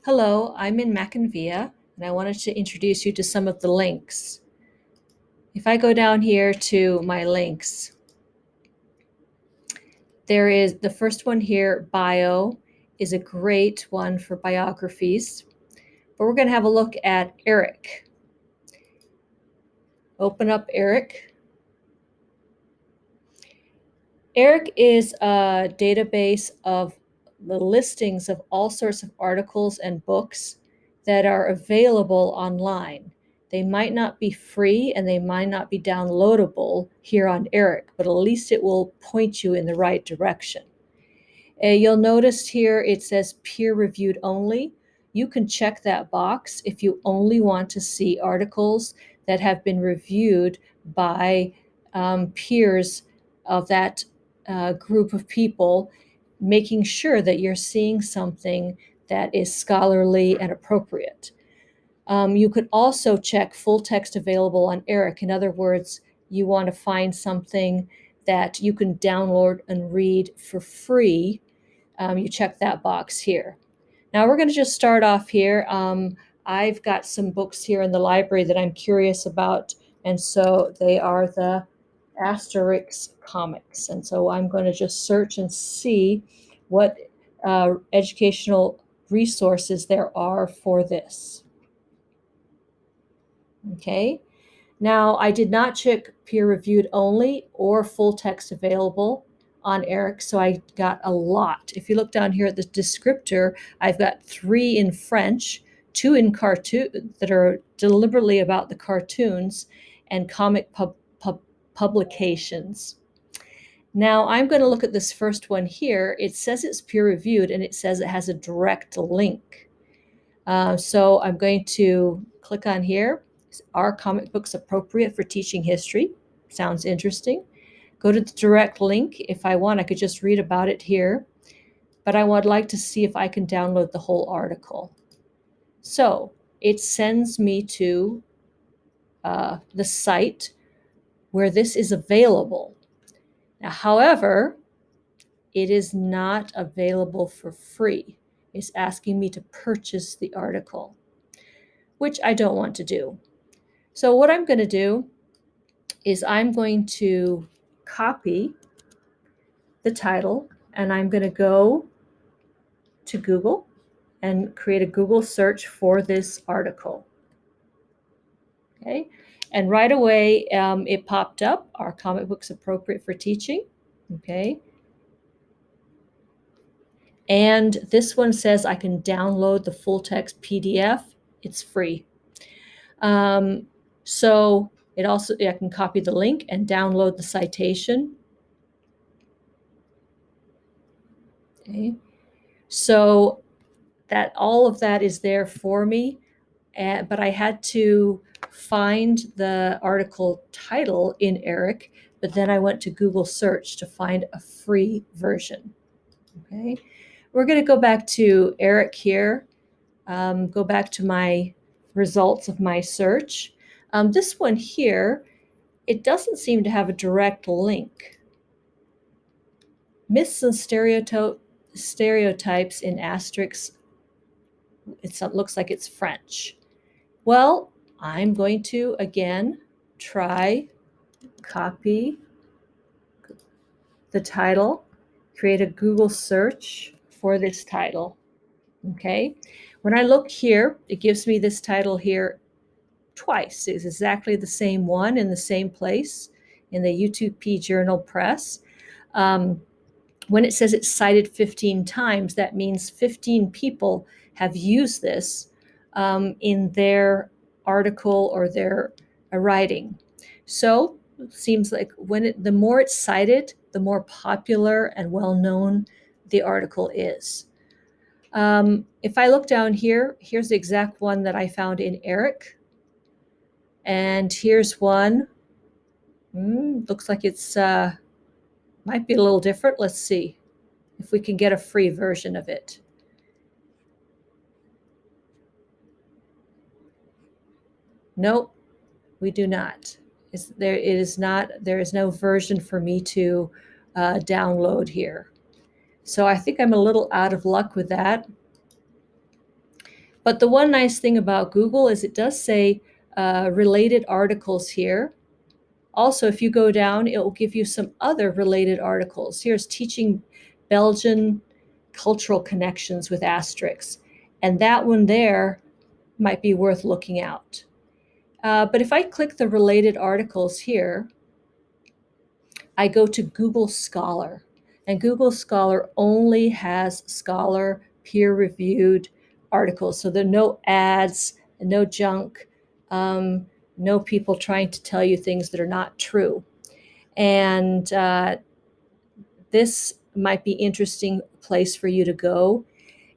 Hello, I'm in MackinVia, and I wanted to introduce you to some of the links. If I go down here to my links, there is the first one here, bio, is a great one for biographies. But we're going to have a look at Eric. Open up Eric. Eric is a database of the listings of all sorts of articles and books that are available online. They might not be free and they might not be downloadable here on Eric, but at least it will point you in the right direction. You'll notice here it says peer reviewed only. You can check that box if you only want to see articles that have been reviewed by peers of that group of people, making sure that you're seeing something that is scholarly and appropriate. You could also check full text available on Eric. In other words, you want to find something that you can download and read for free. You check that box here. Now we're going to just start off here. I've got some books here in the library that I'm curious about, and so they are the Asterix comics. And so I'm going to just search and see what educational resources there are for this. Okay. Now, I did not check peer-reviewed only or full text available on Eric, so I got a lot. If you look down here at the descriptor, I've got 3 in French, 2 in cartoon that are deliberately about the cartoons, and comic publications. Now, I'm going to look at this first one here. It says it's peer-reviewed, and it says it has a direct link. So I'm going to click on here. Are comic books appropriate for teaching history? Sounds interesting. Go to the direct link. If I want, I could just read about it here, but I would like to see if I can download the whole article. So it sends me to the site where this is available. Now, however, it is not available for free. It's asking me to purchase the article, which I don't want to do. So what I'm going to do is I'm going to copy the title and I'm going to go to Google and create a Google search for this article. Okay, and right away it popped up, are comic books appropriate for teaching? Okay, and this one says I can download the full text PDF. It's free. So it also, I can copy the link and download the citation. Okay, so that all of that is there for me, but I had to find the article title in Eric, but then I went to Google search to find a free version. Okay, we're going to go back to Eric here, go back to my results of my search. This one here, it doesn't seem to have a direct link. Myths and stereotypes in Asterix. It looks like it's French. Well, I'm going to, again, try copy the title, create a Google search for this title. Okay. When I look here, it gives me this title here twice. It's exactly the same one in the same place in the UTP Journal Press. When it says it's cited 15 times, that means 15 people have used this in their article or their writing. So it seems like the more it's cited, the more popular and well-known the article is. If I look down here, here's the exact one that I found in Eric. And here's one. Looks like it's might be a little different. Let's see if we can get a free version of it. Nope, we do not. There is no version for me to download here. So I think I'm a little out of luck with that. But the one nice thing about Google is it does say related articles here. Also, if you go down, it will give you some other related articles. Here's teaching Belgian cultural connections with asterisks. And that one there might be worth looking out. But if I click the related articles here, I go to Google Scholar. And Google Scholar only has scholar peer-reviewed articles. So there are no ads, no junk, um, no people trying to tell you things that are not true. And this might be interesting place for you to go.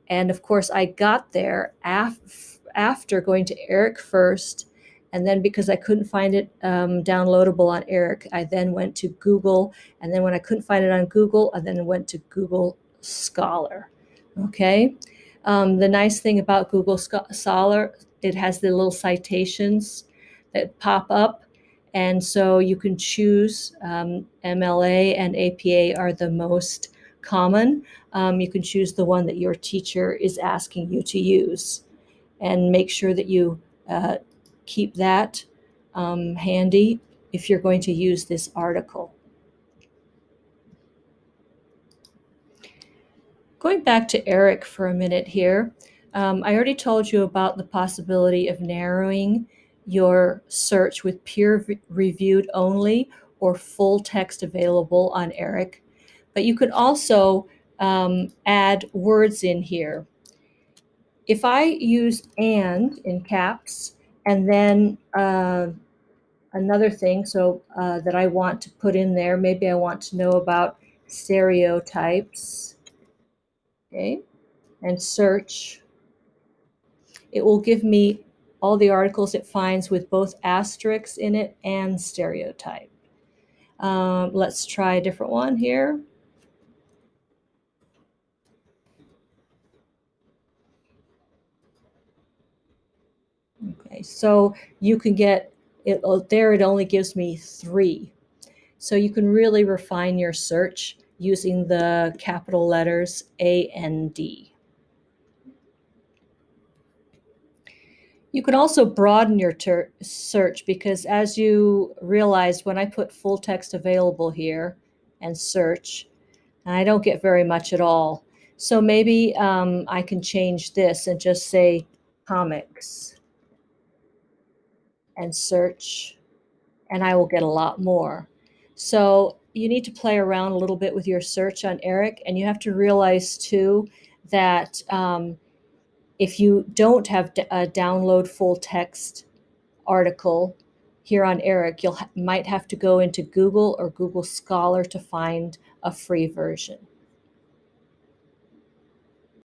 And of course, I got there after going to Eric first. And then because I couldn't find it downloadable on Eric, I then went to Google. And then when I couldn't find it on Google, I then went to Google Scholar. Okay. The nice thing about Google Scholar, it has the little citations that pop up. And so you can choose MLA and APA are the most common. You can choose the one that your teacher is asking you to use and make sure that you keep that handy if you're going to use this article. Going back to Eric for a minute here, I already told you about the possibility of narrowing your search with peer-reviewed only or full text available on Eric. But you could also add words in here. If I use and in caps and then another thing that I want to put in there, maybe I want to know about stereotypes, okay, and search, it will give me all the articles it finds with both asterisks in it and stereotype. Let's try a different one here. Okay, so you can get it there, it only gives me 3. So you can really refine your search using the capital letters A and D. You can also broaden your search because as you realize when I put full text available here and search, I don't get very much at all. So maybe I can change this and just say comics and search, and I will get a lot more. So you need to play around a little bit with your search on Eric, and you have to realize too that if you don't have a download full text article here on Eric, you might have to go into Google or Google Scholar to find a free version.